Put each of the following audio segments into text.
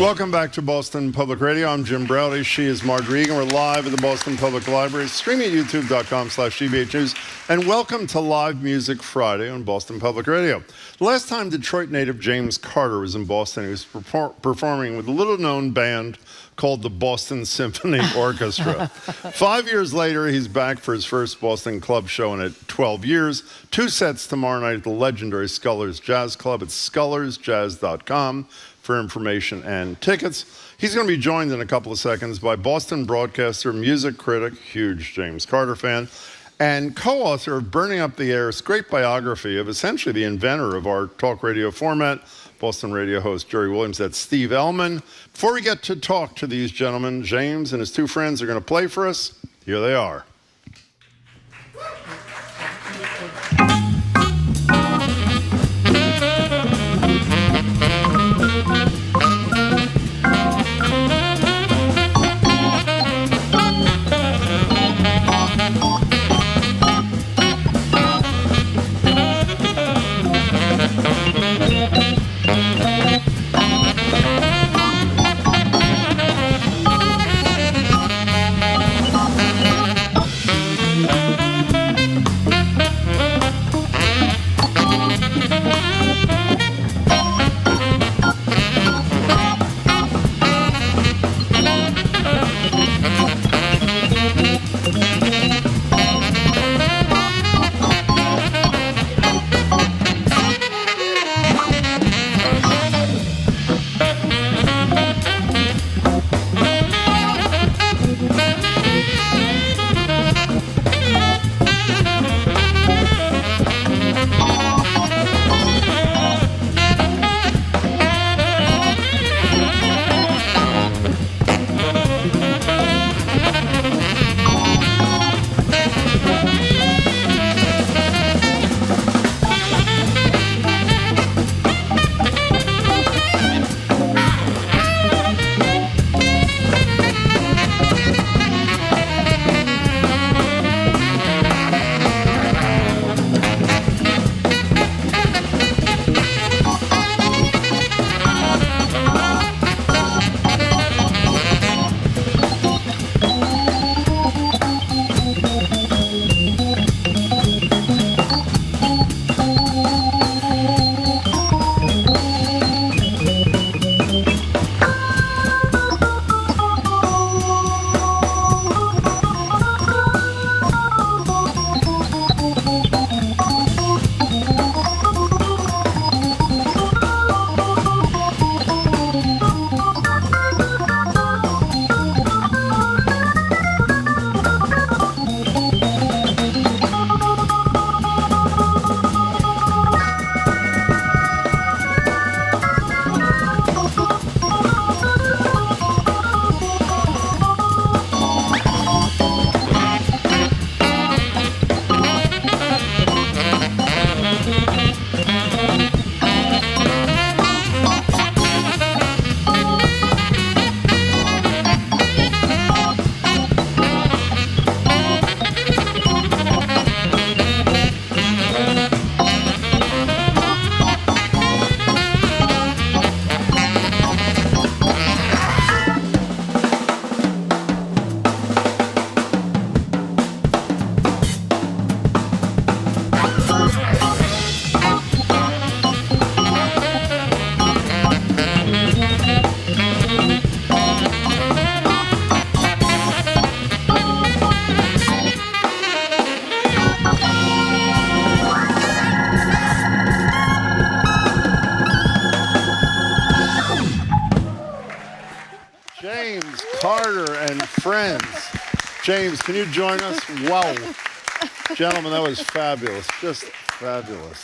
Welcome back to Boston Public Radio. I'm Jim Browdy. She is Marjorie Egan. We're live at the Boston Public Library, streaming at youtube.com/GBH News. And welcome to Live Music Friday on Boston Public Radio. The last time Detroit native James Carter was in Boston, he was performing with a little-known band called the Boston Symphony Orchestra. 5 years later, he's back for his first Boston club show in 12 years. 2 sets tomorrow night at the legendary Scullers Jazz Club at scullersjazz.com for information and tickets. He's going to be joined in a couple of seconds by Boston broadcaster, music critic, huge James Carter fan, and co-author of Burning Up the Air, a great biography of essentially the inventor of our talk radio format, Boston radio host Jerry Williams. That's Steve Ellman. Before we get to talk to these gentlemen, James and his 2 friends are going to play for us. Here they are. Carter and friends. James, can you join us? Wow. Gentlemen, that was fabulous. Just fabulous.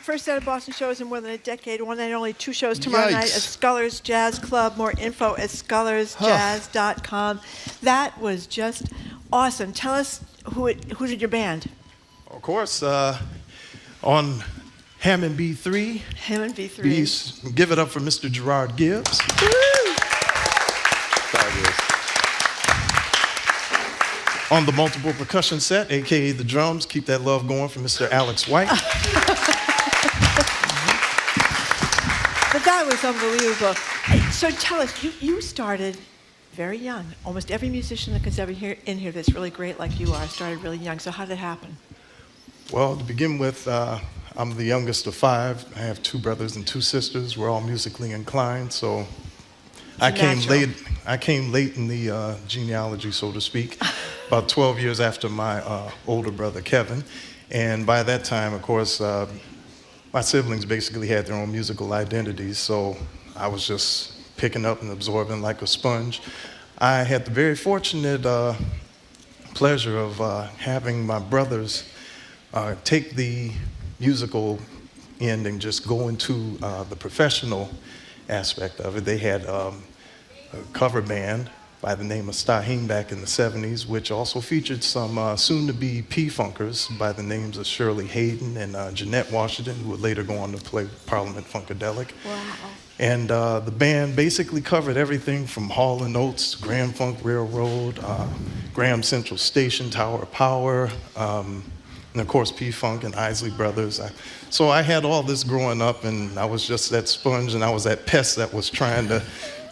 First set of Boston shows in more than a decade. One night only, 2 shows tomorrow night at Scullers Jazz Club. More info at scullersjazz.com. That was just awesome. Tell us who did your band? Of course, on Hammond B3. Hammond B3. Give it up for Mr. Gerard Gibbs. Woo! Fabulous. On the multiple percussion set, a.k.a. the drums, keep that love going for Mr. Alex White. But that was unbelievable. So tell us, you started very young. Almost every musician that comes ever in here that's really great like you are started really young. So how did it happen? Well, to begin with, I'm the youngest of 5. I have 2 brothers and 2 sisters. We're all musically inclined, so I came late in the genealogy, so to speak, about 12 years after my older brother, Kevin. And by that time, of course, my siblings basically had their own musical identities, so I was just picking up and absorbing like a sponge. I had the very fortunate pleasure of having my brothers take the musical end and just go into the professional aspect of it. They had a cover band by the name of Staheen back in the 70s, which also featured some soon-to-be P-Funkers by the names of Shirley Hayden and Jeanette Washington, who would later go on to play Parliament Funkadelic. Wow. And the band basically covered everything from Hall & Oates, Grand Funk Railroad, Graham Central Station, Tower of Power, and of course P-Funk and Isley Brothers. So I had all this growing up, and I was just that sponge, and I was that pest that was trying to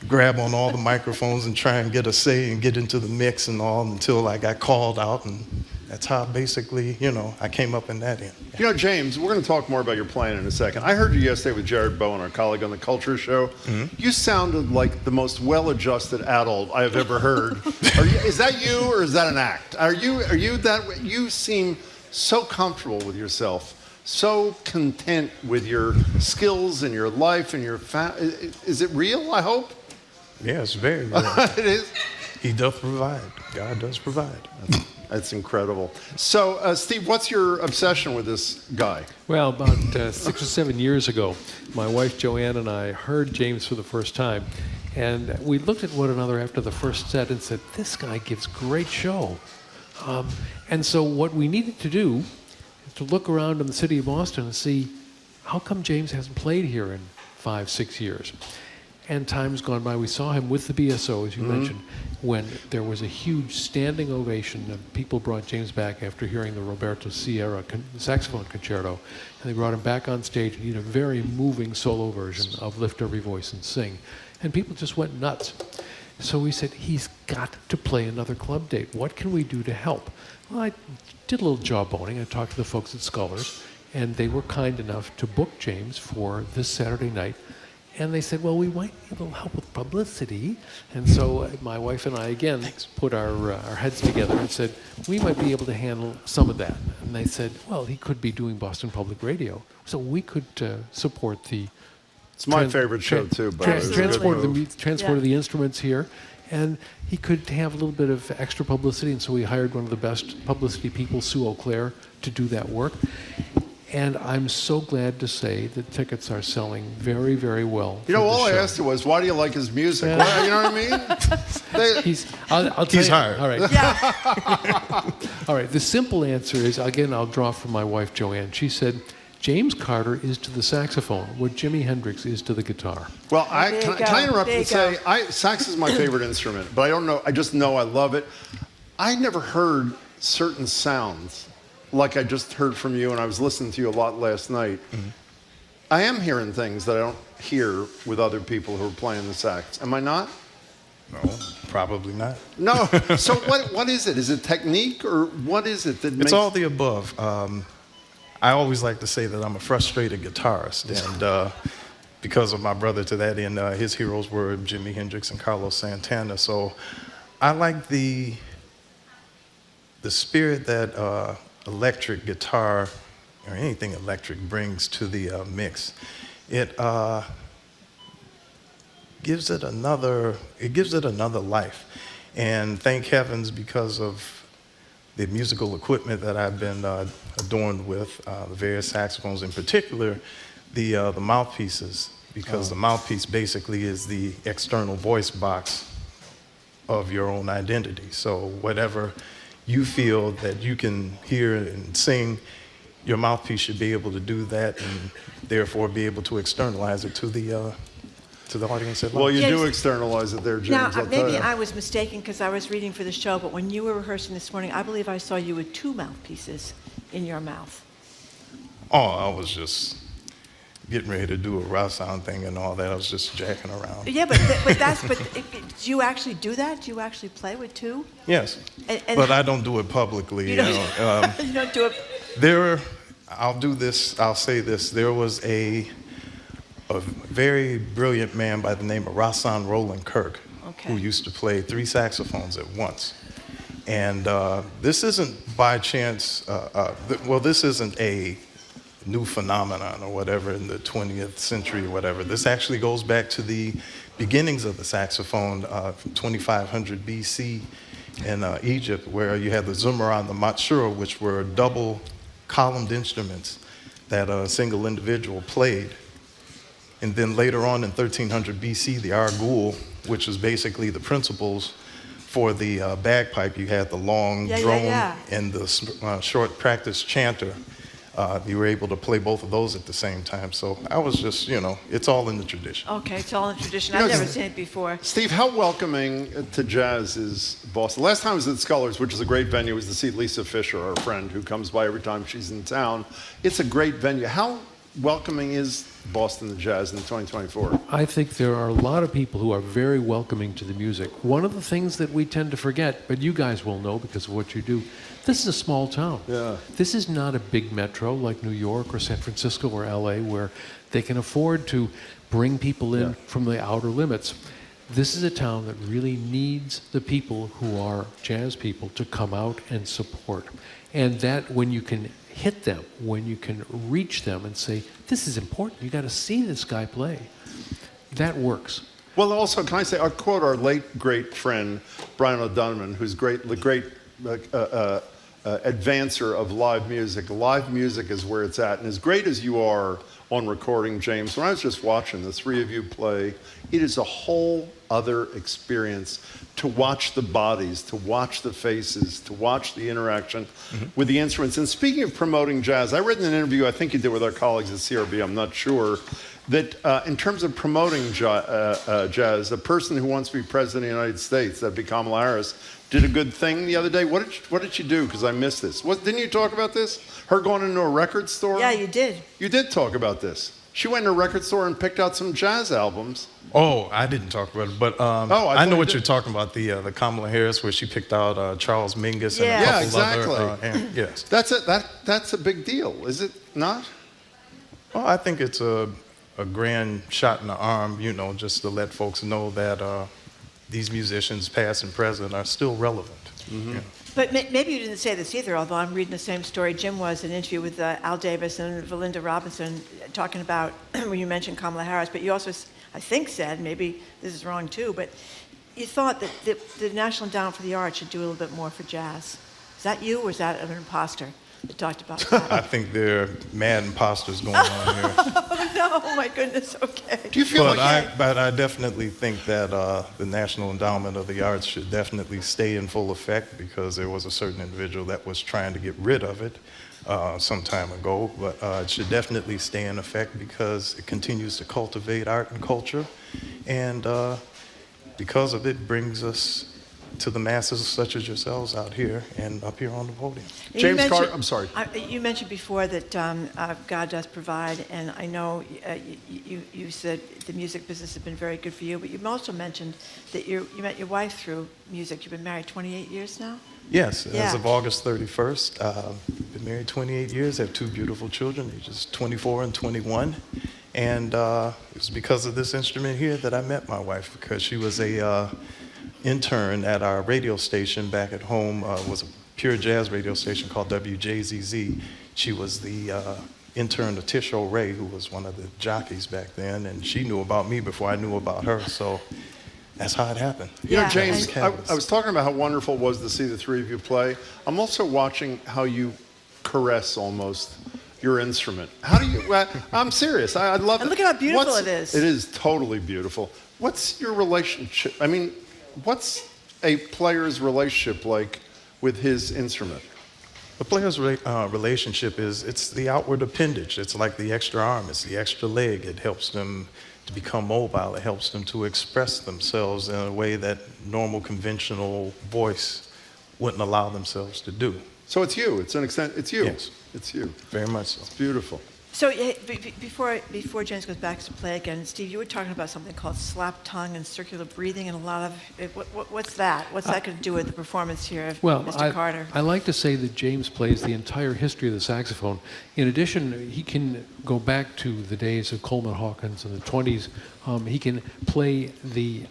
grab on all the microphones and try and get a say and get into the mix and all until I got called out, and that's how basically, I came up in that end. You know, James, we're going to talk more about your playing in a second. I heard you yesterday with Jared Bowen, our colleague on the Culture Show. Mm-hmm. You sounded like the most well-adjusted adult I have ever heard. Is that you, or is that an act? Are you that? You seem so comfortable with yourself, so content with your skills and your life and your Is it real, I hope? Yeah, it's very real. It is? He doth provide. God does provide. That's incredible. So, Steve, what's your obsession with this guy? Well, about 6 or 7 years ago, my wife Joanne and I heard James for the first time, and we looked at one another after the first set and said, this guy gives great show. And so what we needed to do is to look around in the city of Boston and see, how come James hasn't played here in 5, 6 years? And time's gone by. We saw him with the BSO, as you mentioned, when there was a huge standing ovation. And people brought James back after hearing the Roberto Sierra saxophone concerto. And they brought him back on stage and did a very moving solo version of Lift Every Voice and Sing. And people just went nuts. So we said, he's got to play another club date. What can we do to help? Well, I did a little jawboning. I talked to the folks at Scullers, and they were kind enough to book James for this Saturday night. And they said, well, we might need a little help with publicity. And so my wife and I, again, put our heads together and said, we might be able to handle some of that. And they said, well, he could be doing Boston Public Radio. So we could support the... It's my favorite show, too. Transport of the instruments here. And he could have a little bit of extra publicity. And so we hired one of the best publicity people, Sue Auclair, to do that work. And I'm so glad to say that tickets are selling very, very well. You know, all I asked you was, why do you like his music? Well, you know what I mean? He's hired. All right. Yeah. All right. The simple answer is, again, I'll draw from my wife, Joanne. She said, James Carter is to the saxophone what Jimi Hendrix is to the guitar. Well, can I interrupt and say, sax is my favorite instrument, but I don't know, I just know I love it. I never heard certain sounds like I just heard from you, and I was listening to you a lot last night. Mm-hmm. I am hearing things that I don't hear with other people who are playing the sax. Am I not? No, probably not. No. So what is it? Is it technique, or what is it that makes... It's all the above. I always like to say that I'm a frustrated guitarist, and because of my brother to that end, his heroes were Jimi Hendrix and Carlos Santana. So I like the spirit that electric guitar or anything electric brings to the mix. It gives it another life. And thank heavens, because of the musical equipment that I've been adorned with, the various saxophones, in particular, the mouthpieces, because the mouthpiece basically is the external voice box of your own identity. So whatever you feel that you can hear and sing, your mouthpiece should be able to do that, and therefore be able to externalize it to the audience at large. Well, you do externalize it there, James. Now, maybe I was mistaken because I was reading for the show, but when you were rehearsing this morning, I believe I saw you with 2 mouthpieces in your mouth. Oh, I was just getting ready to do a rock sound thing and all that. I was just jacking around. Yeah, but do you actually do that? Do you actually play with two? Yes, And but I don't do it publicly. You don't, you don't do it. I'll say this. There was a very brilliant man by the name of Rahsaan Roland Kirk, who used to play 3 saxophones at once. And this isn't by chance, this isn't a new phenomenon or whatever in the 20th century or whatever. This actually goes back to the beginnings of the saxophone from 2500 BC in Egypt, where you had the zumara and the matshura, which were double columned instruments that a single individual played. And then later on in 1300 BC, the argul, which was basically the principles for the bagpipe. You had the long drone and the short practice chanter. You were able to play both of those at the same time. So I was just, it's all in the tradition. Okay, it's all in tradition. I've never seen it before. Steve, how welcoming to jazz is Boston? Last time I was at Scullers, which is a great venue, was to see Lisa Fisher, our friend, who comes by every time she's in town. It's a great venue. How welcoming is Boston to jazz in 2024? I think there are a lot of people who are very welcoming to the music. One of the things that we tend to forget, but you guys will know because of what you do, this is a small town. Yeah. This is not a big metro like New York or San Francisco or LA where they can afford to bring people in from the outer limits. This is a town that really needs the people who are jazz people to come out and support. And that when you can hit them, when you can reach them and say, this is important, you got to see this guy play, that works. Well, also, can I say, I'll quote our late, great friend, Brian O'Donovan, who's the great advancer of live music. Live music is where it's at. And as great as you are on recording, James, when I was just watching the 3 of you play, it is a whole other experience to watch the bodies, to watch the faces, to watch the interaction with the instruments. And speaking of promoting jazz, I read in an interview, I think you did with our colleagues at CRB, I'm not sure, that in terms of promoting jazz, a person who wants to be president of the United States, that'd be Kamala Harris, did a good thing the other day. What did she do? Because I missed this. Didn't you talk about this? Her going into a record store? Yeah, you did. You did talk about this. She went in a record store and picked out some jazz albums. Oh, I didn't talk about it, but I know what you're talking about, the Kamala Harris, where she picked out Charles Mingus and a couple other. Yes. That's a big deal, is it not? Well, I think it's a grand shot in the arm, just to let folks know that these musicians, past and present, are still relevant. Mm-hmm. But maybe you didn't say this either, although I'm reading the same story. Jim was in an interview with Al Davis and Valinda Robinson talking about, when you mentioned Kamala Harris, but you also, I think, said, maybe this is wrong too, but you thought that the National Endowment for the Arts should do a little bit more for jazz. Is that you, or is that an imposter that talked about that? I think there are mad imposters going on here. Oh, no, my goodness, okay. Do you feel But I definitely think that the National Endowment of the Arts should definitely stay in full effect, because there was a certain individual that was trying to get rid of it some time ago. But it should definitely stay in effect because it continues to cultivate art and culture. And because of it, brings us to the masses such as yourselves out here and up here on the podium. James Carter, I'm sorry. You mentioned before that God does provide, and I know you said the music business has been very good for you, but you also mentioned that you met your wife through music. You've been married 28 years now? Yes, as of August 31st. Been married 28 years, have 2 beautiful children, ages 24 and 21. And it was because of this instrument here that I met my wife, because she was a intern at our radio station back at home. Was a pure jazz radio station called WJZZ. She was the intern to Tish O'Ray, who was one of the jockeys back then, and she knew about me before I knew about her, so that's how it happened. You know, James, I was talking about how wonderful it was to see the 3 of you play. I'm also watching how you caress almost your instrument. How do you, I'm serious, I love it. And look at how beautiful it is. It is totally beautiful. What's your relationship, what's a player's relationship like with his instrument? The player's relationship it's the outward appendage. It's like the extra arm, it's the extra leg. It helps them to become mobile. It helps them to express themselves in a way that normal, conventional voice wouldn't allow themselves to do. So it's you, it's an extent, it's you. Yes. It's you. Very much so. It's beautiful. So before James goes back to play again, Steve, you were talking about something called slap tongue and circular breathing, and a lot of what's that? What's that going to do with the performance here of Mr. Carter? I like to say that James plays the entire history of the saxophone. In addition, he can go back to the days of Coleman Hawkins in the 20s. He can play the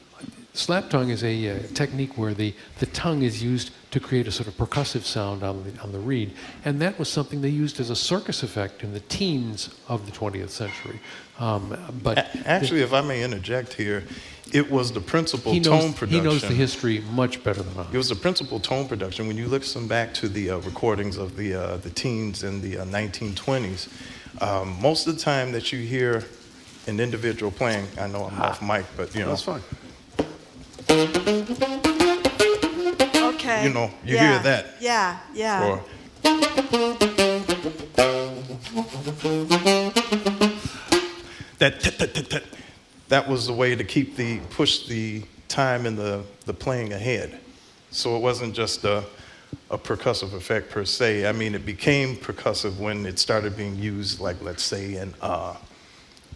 slap tongue is a technique where the tongue is used to create a sort of percussive sound on the reed, and that was something they used as a circus effect in the teens of the 20th century. But actually, if I may interject here, it was the principal tone production. He knows the history much better than I. It was the principal tone production. When you listen back to the recordings of the teens in the 1920s, most of the time that you hear an individual playing, I know I'm off mic, but you know. That's fine. Okay. You know, you hear that. Yeah, yeah. Or, that was the way to push the time and the playing ahead. So it wasn't just a percussive effect per se. I mean, it became percussive when it started being used, like, let's say, in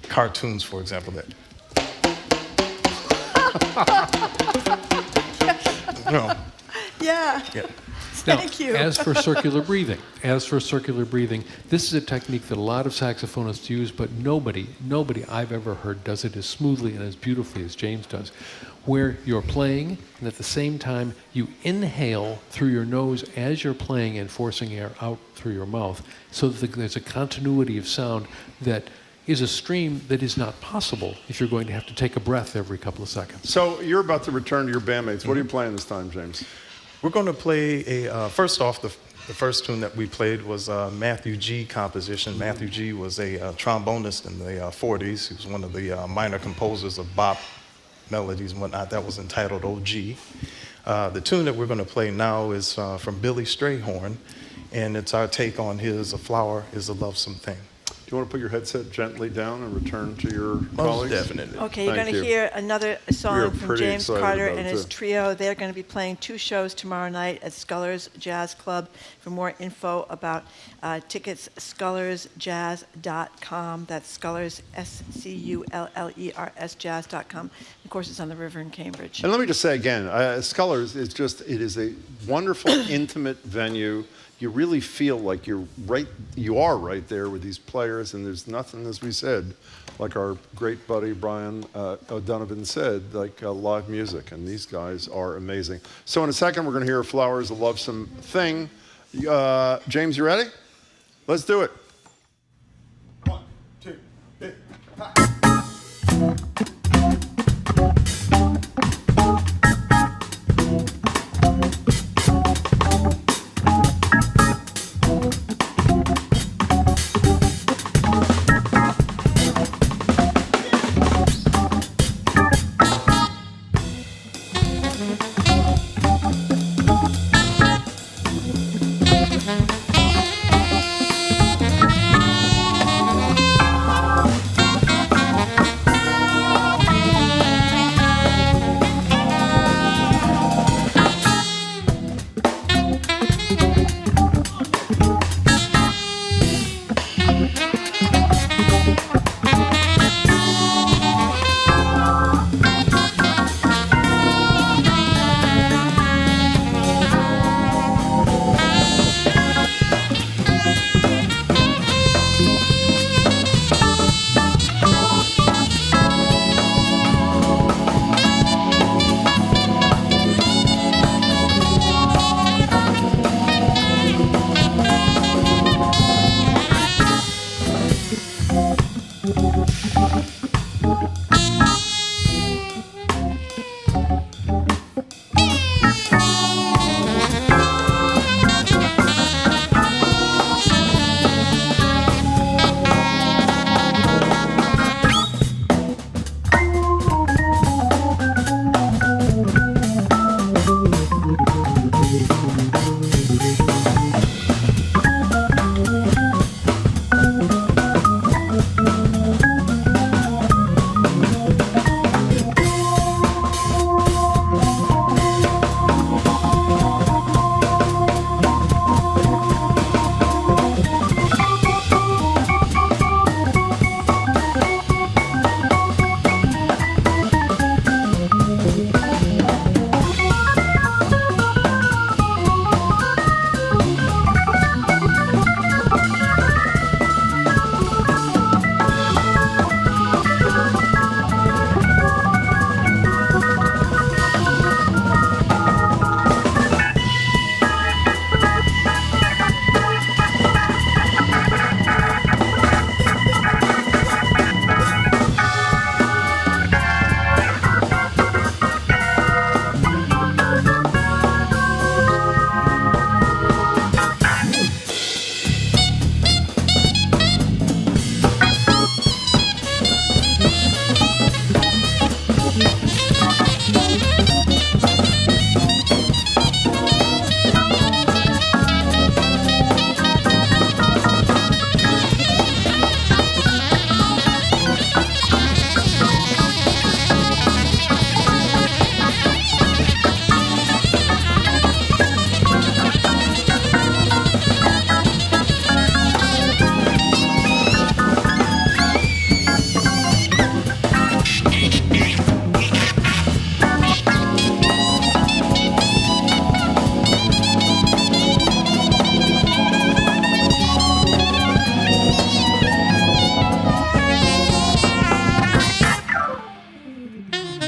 cartoons, for example. No. Yeah. Now, Thank you. as for circular breathing, this is a technique that a lot of saxophonists use, but nobody I've ever heard does it as smoothly and as beautifully as James does, where you're playing and at the same time you inhale through your nose as you're playing and forcing air out through your mouth, so that there's a continuity of sound that is a stream that is not possible if you're going to have to take a breath every couple of seconds. So you're about to return to your bandmates. What are you playing this time, James? We're going to play first off, the first tune that we played was a Matthew G composition. Matthew G was a trombonist in the 40s. He was one of the minor composers of bop melodies and whatnot. That was entitled OG. The tune that we're going to play now is from Billy Strayhorn, and it's our take on his A Flower is a Lovesome Thing. Do you want to put your headset gently down and return to your Most colleagues? definitely. Okay, you're Thank going to you. hear another We song are from pretty James excited Carter about and it, his too. trio. They're going to be playing 2 shows tomorrow night at Scullers Jazz Club. For more info about tickets, scullersjazz.com. That's Scullers, SCULLERS jazz.com. Of course, it's on the river in Cambridge. And let me just say again, Scullers is it is a wonderful, intimate venue. You really feel like you are right there with these players, and there's nothing, as we said, like our great buddy Brian O'Donovan said, like live music, and these guys are amazing. So in a second, we're going to hear Flowers, a Lovesome Thing. James, you ready? Let's do it. 1, 2, 3.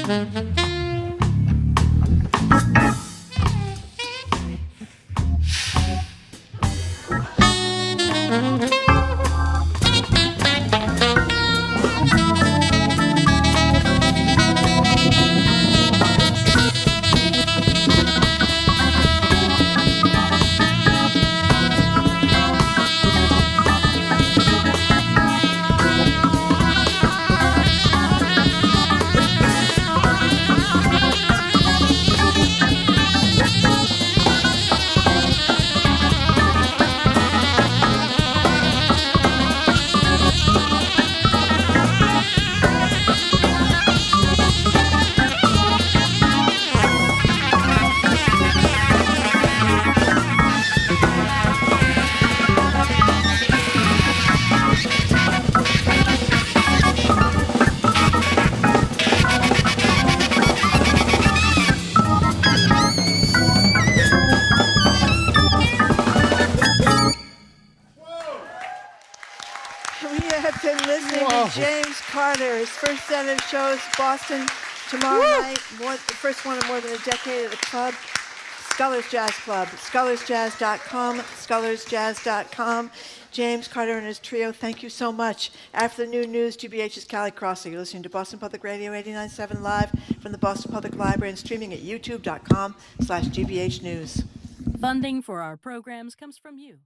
We have been listening to James Carter. His first set of shows, Boston, tomorrow night. The first one in more than a decade at the club, Scullers Jazz Club. ScullersJazz.com, ScullersJazz.com. James Carter and his trio, thank you so much. After the new news, GBH's Callie Crossley. You're listening to Boston Public Radio 89.7 live from the Boston Public Library and streaming at youtube.com/GBH News. Funding for our programs comes from you.